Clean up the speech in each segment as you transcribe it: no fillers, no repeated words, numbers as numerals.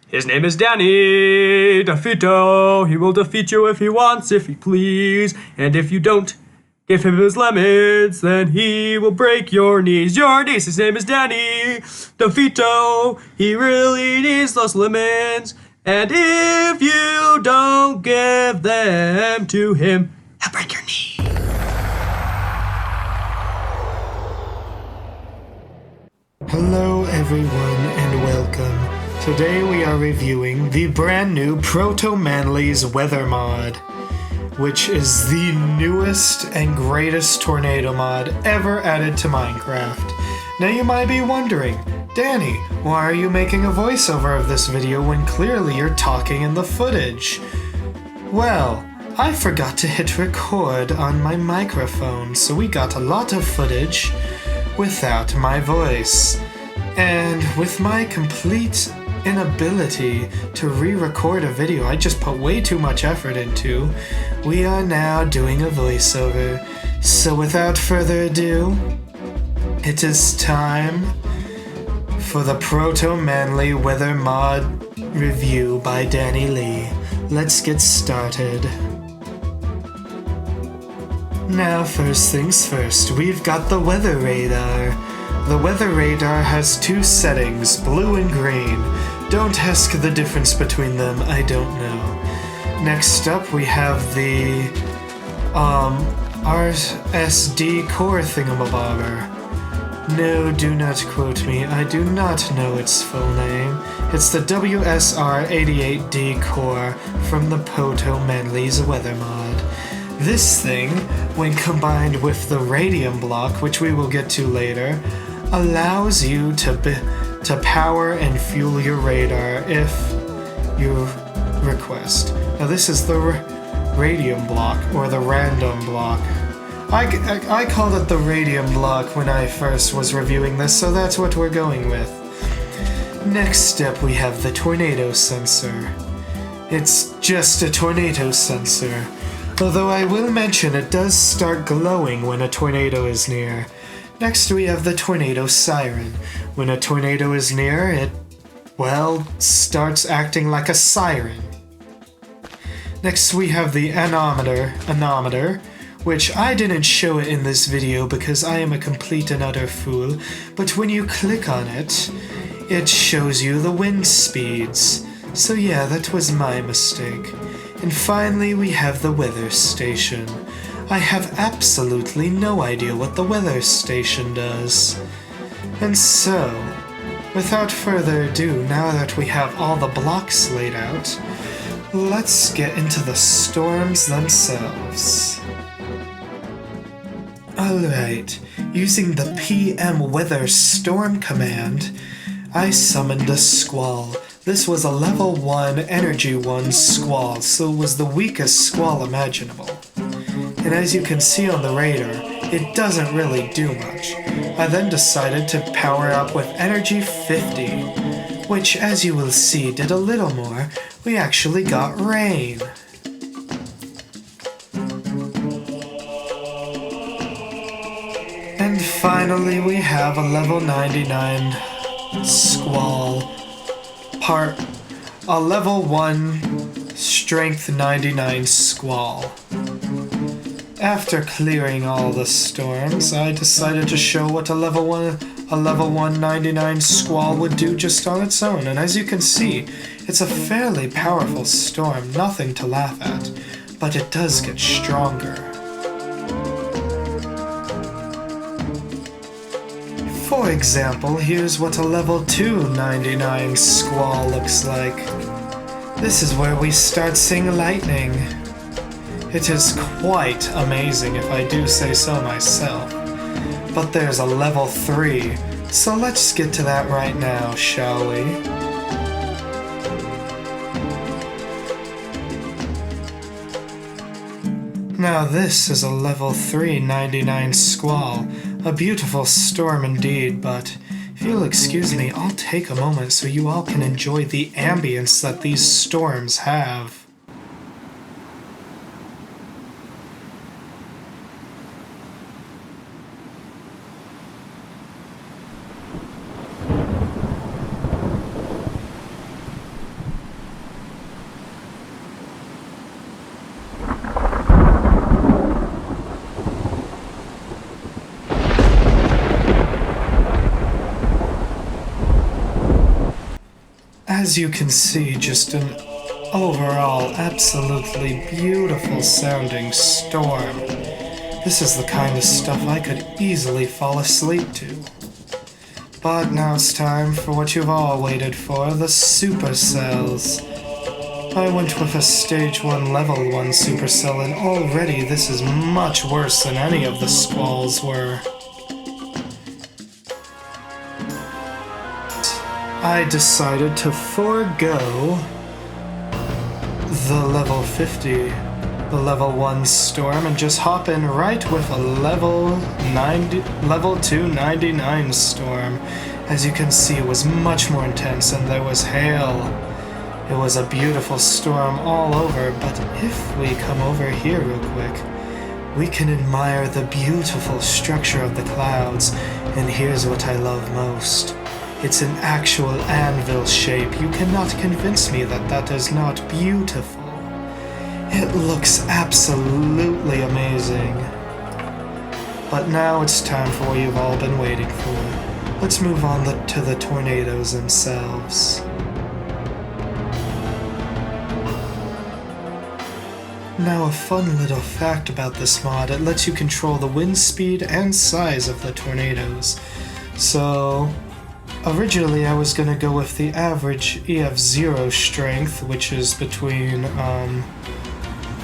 His name is Danny DeVito. He will defeat you if he wants, if he please. And if you don't give him his lemons, then he will break your knees. Your knees. His name is Danny DeVito. He really needs those lemons. And if you don't give them to him, he'll break your knee. Hello everyone and welcome. Today we are reviewing the brand new ProtoManlys Weather Mod, which is the newest and greatest tornado mod ever added to Minecraft. Now you might be wondering, Danny, why are you making a voiceover of this video when clearly you're talking in the footage? Well, I forgot to hit record on my microphone, so we got a lot of footage without my voice. And with my complete inability to re-record a video I just put way too much effort into, we are now doing a voiceover. So without further ado, it is time for the ProtoManlys Weather Mod review by Danny Lee. Let's get started. Now, first things first, we've got the weather radar. The weather radar has two settings, blue and green. Don't ask the difference between them, I don't know. Next up, we have the RSD core thingamabobber. No, do not quote me, I do not know its full name. It's the WSR88D core from the ProtoManlys Weather Mod. This thing, when combined with the radium block, which we will get to later, allows you to power and fuel your radar if you request. Now this is the radium block, or the random block. I called it the radium block when I first was reviewing this, so that's what we're going with. Next step we have the tornado sensor. It's just a tornado sensor, although I will mention it does start glowing when a tornado is near. Next we have the tornado siren. When a tornado is near, it, well, starts acting like a siren. Next we have the anemometer, which I didn't show it in this video because I am a complete and utter fool, but when you click on it, it shows you the wind speeds. So yeah, that was my mistake. And finally we have the weather station. I have absolutely no idea what the weather station does. And so, without further ado, now that we have all the blocks laid out, let's get into the storms themselves. Alright, using the PM Weather Storm command, I summoned a squall. This was a level 1 energy 1 squall, so it was the weakest squall imaginable. And as you can see on the radar, it doesn't really do much. I then decided to power up with energy 50, which as you will see did a little more. We actually got rain. And finally we have a level 99 squall. A level 1 strength 99 squall. After clearing all the storms, I decided to show what a level 199 squall would do just on its own, and as you can see, it's a fairly powerful storm, nothing to laugh at, but it does get stronger. For example, here's what a level 299 squall looks like. This is where we start seeing lightning. It is quite amazing if I do say so myself. But there's a level 3, so let's get to that right now, shall we? Now this is a level 399 squall. A beautiful storm indeed, but if you'll excuse me, I'll take a moment so you all can enjoy the ambience that these storms have. As you can see, just an overall absolutely beautiful sounding storm. This is the kind of stuff I could easily fall asleep to. But now it's time for what you've all waited for, the Supercells. I went with a Stage 1 Level 1 Supercell, and already this is much worse than any of the squalls were. I decided to forego the level 50, the level 1 storm, and just hop in right with a level 2 99 storm. As you can see, it was much more intense and there was hail. It was a beautiful storm all over, but if we come over here real quick, we can admire the beautiful structure of the clouds, and here's what I love most. It's an actual anvil shape. You cannot convince me that that is not beautiful. It looks absolutely amazing. But now it's time for what you've all been waiting for. Let's move on to the tornadoes themselves. Now, a fun little fact about this mod, it lets you control the wind speed and size of the tornadoes. So, originally I was going to go with the average EF0 strength, which is between,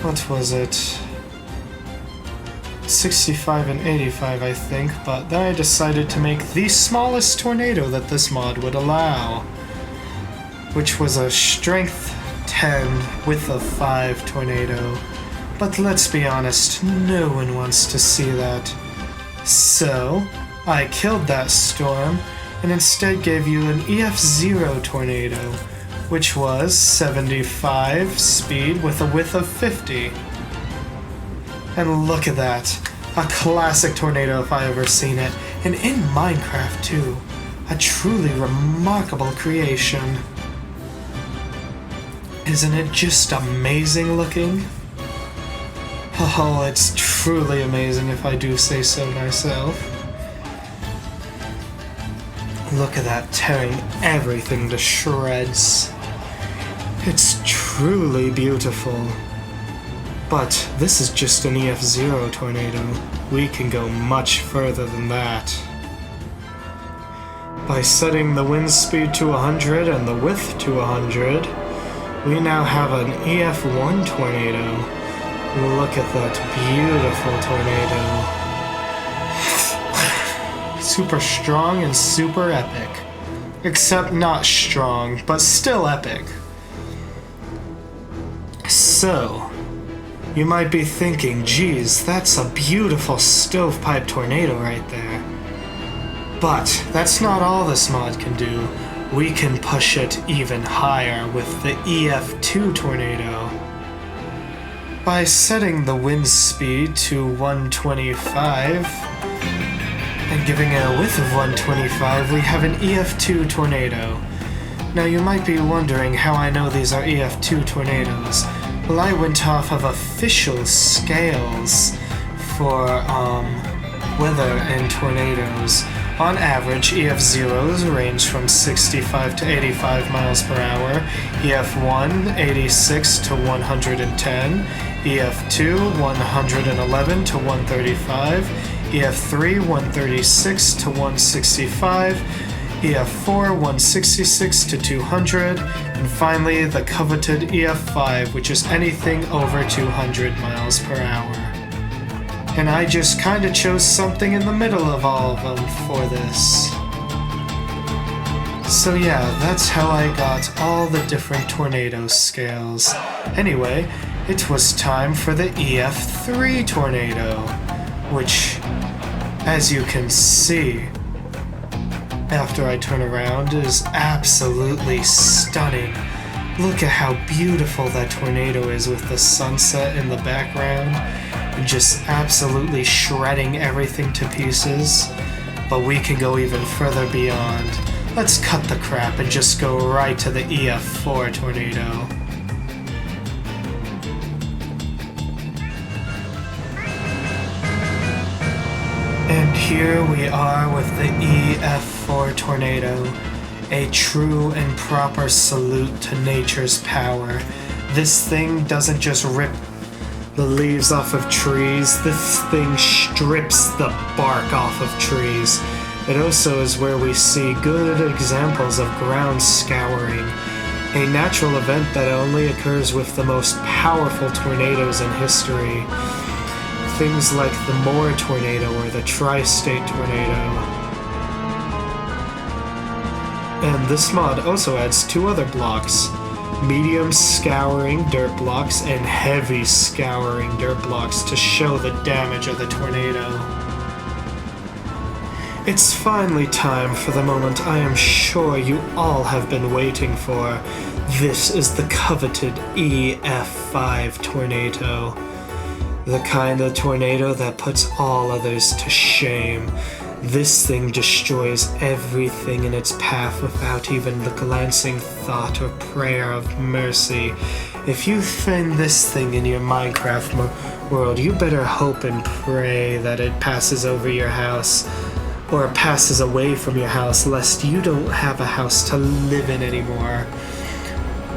what was it? 65 and 85, I think, but then I decided to make the smallest tornado that this mod would allow, which was a strength 10 with a 5 tornado. But let's be honest, no one wants to see that. So, I killed that storm and instead gave you an EF0 tornado, which was 75 speed with a width of 50. And look at that, a classic tornado if I ever seen it, and in Minecraft too. A truly remarkable creation. Isn't it just amazing looking? Oh, it's truly amazing if I do say so myself. Look at that, tearing everything to shreds. It's truly beautiful. But this is just an EF0 tornado. We can go much further than that. By setting the wind speed to 100 and the width to 100, we now have an EF1 tornado. Look at that beautiful tornado. Super strong and super epic. Except not strong, but still epic. So, you might be thinking, geez, that's a beautiful stovepipe tornado right there. But that's not all this mod can do. We can push it even higher with the EF2 tornado. By setting the wind speed to 125 and giving it a width of 125, we have an EF2 tornado. Now you might be wondering how I know these are EF2 tornadoes. Well, I went off of official scales for weather and tornadoes. On average, EF0s range from 65 to 85 miles per hour, EF1 86 to 110, EF2 111 to 135, EF3 136 to 165, EF4 166 to 200, and finally the coveted EF5, which is anything over 200 miles per hour. And I just kinda chose something in the middle of all of them for this. So yeah, that's how I got all the different tornado scales. Anyway, it was time for the EF3 tornado, which, as you can see, after I turn around, is absolutely stunning. Look at how beautiful that tornado is with the sunset in the background, and just absolutely shredding everything to pieces. But we can go even further beyond. Let's cut the crap and just go right to the EF4 tornado. And here we are with the EF4 tornado. a true and proper salute to nature's power. This thing doesn't just rip the leaves off of trees, this thing strips the bark off of trees. It also is where we see good examples of ground scouring, a natural event that only occurs with the most powerful tornadoes in history. Things like the Moore tornado or the Tri-State tornado. And this mod also adds 2 other blocks. Medium scouring dirt blocks and heavy scouring dirt blocks to show the damage of the tornado. It's finally time for the moment I am sure you all have been waiting for. This is the coveted EF5 tornado. The kind of tornado that puts all others to shame. This thing destroys everything in its path without even the glancing thought or prayer of mercy. If you find this thing in your Minecraft world, you better hope and pray that it passes over your house or passes away from your house, lest you don't have a house to live in anymore.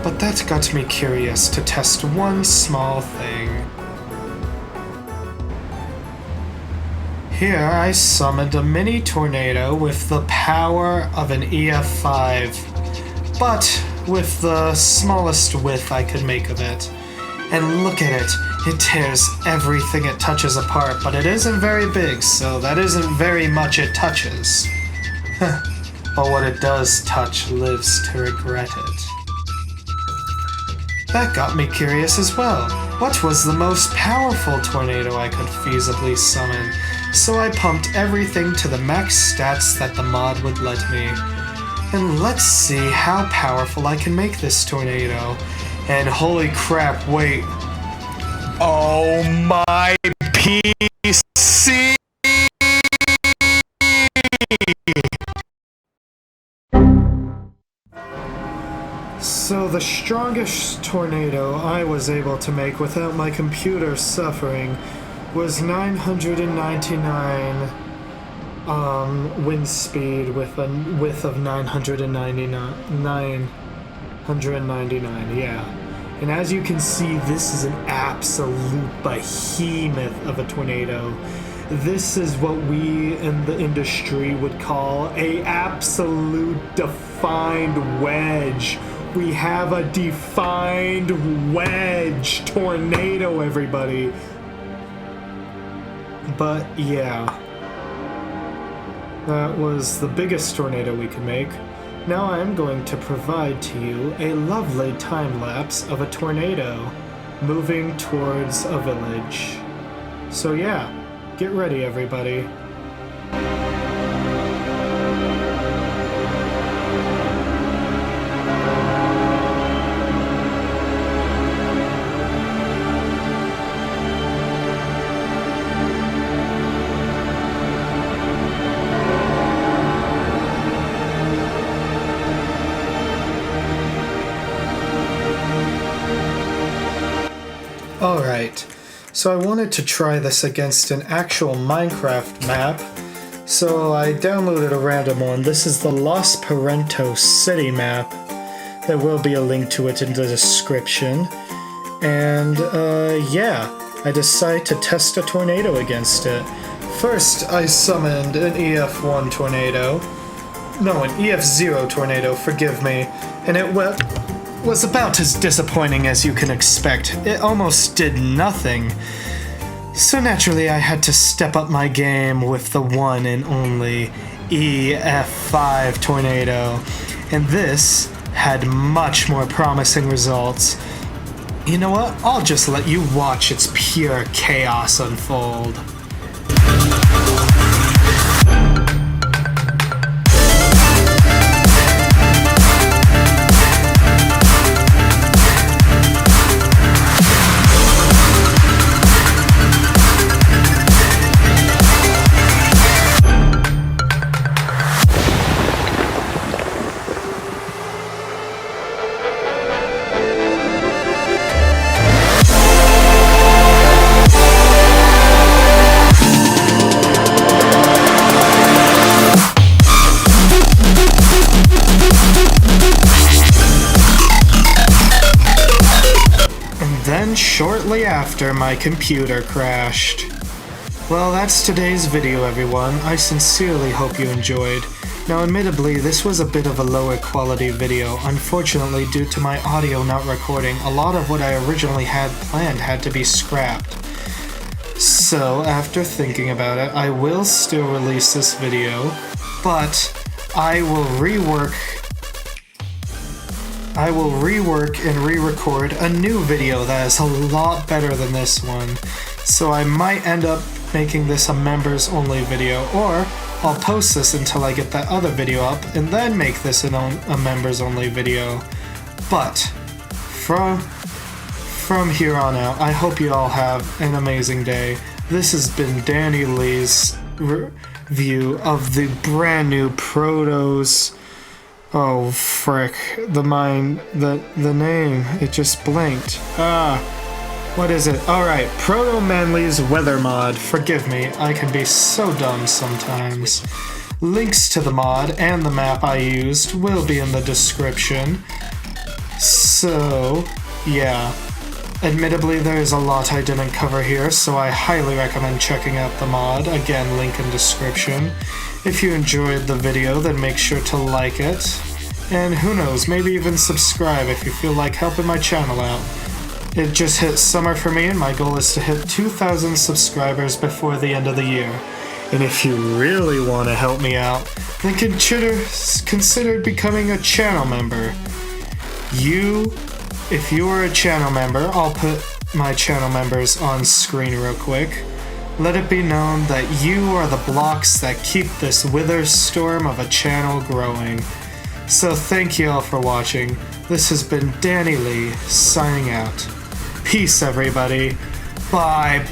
But that got me curious to test one small thing. Here I summoned a mini tornado with the power of an EF5, but with the smallest width I could make of it. And look at it, it tears everything it touches apart, but it isn't very big, so that isn't very much it touches. But what it does touch lives to regret it. That got me curious as well. What was the most powerful tornado I could feasibly summon? So I pumped everything to the max stats that the mod would let me. And let's see how powerful I can make this tornado. And holy crap, wait. Oh my PC! So the strongest tornado I was able to make without my computer suffering was 999 wind speed with a width of 999, yeah. And as you can see, this is an absolute behemoth of a tornado. This is what we in the industry would call a absolute defined wedge. We have a defined wedge tornado, everybody. But yeah, that was the biggest tornado we could make. Now I'm going to provide to you a lovely time lapse of a tornado moving towards a village. So yeah, get ready everybody. Alright, so I wanted to try this against an actual Minecraft map, so I downloaded a random one. This is the Perrito City map. There will be a link to it in the description. And yeah, I decided to test a tornado against it. First, I summoned an EF1 tornado. No, an EF0 tornado, forgive me. And it was about as disappointing as you can expect. It almost did nothing. So naturally I had to step up my game with the one and only EF5 tornado. And this had much more promising results. You know what? I'll just let you watch its pure chaos unfold. then shortly after, my computer crashed. Well, that's today's video, everyone. I sincerely hope you enjoyed. Now, admittedly, this was a bit of a lower quality video. Unfortunately, due to my audio not recording, a lot of what I originally had planned had to be scrapped. So, after thinking about it, I will still release this video, but I will rework and re-record a new video that is a lot better than this one. So I might end up making this a members only video, or I'll post this until I get that other video up and then make this a members only video. But from here on out, I hope you all have an amazing day. This has been Danny Lee's review of the brand new Protos. Oh frick, the name, it just blinked. What is it? Alright, ProtoManlys Weather Mod. Forgive me, I can be so dumb sometimes. Links to the mod and the map I used will be in the description. So, yeah. Admittedly, there is a lot I didn't cover here, so I highly recommend checking out the mod. Again, link in description. If you enjoyed the video, then make sure to like it. And who knows, maybe even subscribe if you feel like helping my channel out. It just hit summer for me, and my goal is to hit 2,000 subscribers before the end of the year. And if you really want to help me out, then consider becoming a channel member. If you are a channel member, I'll put my channel members on screen real quick. Let it be known that you are the blocks that keep this wither storm of a channel growing. So thank you all for watching. This has been Danny Lee, signing out. Peace, everybody. Bye-bye!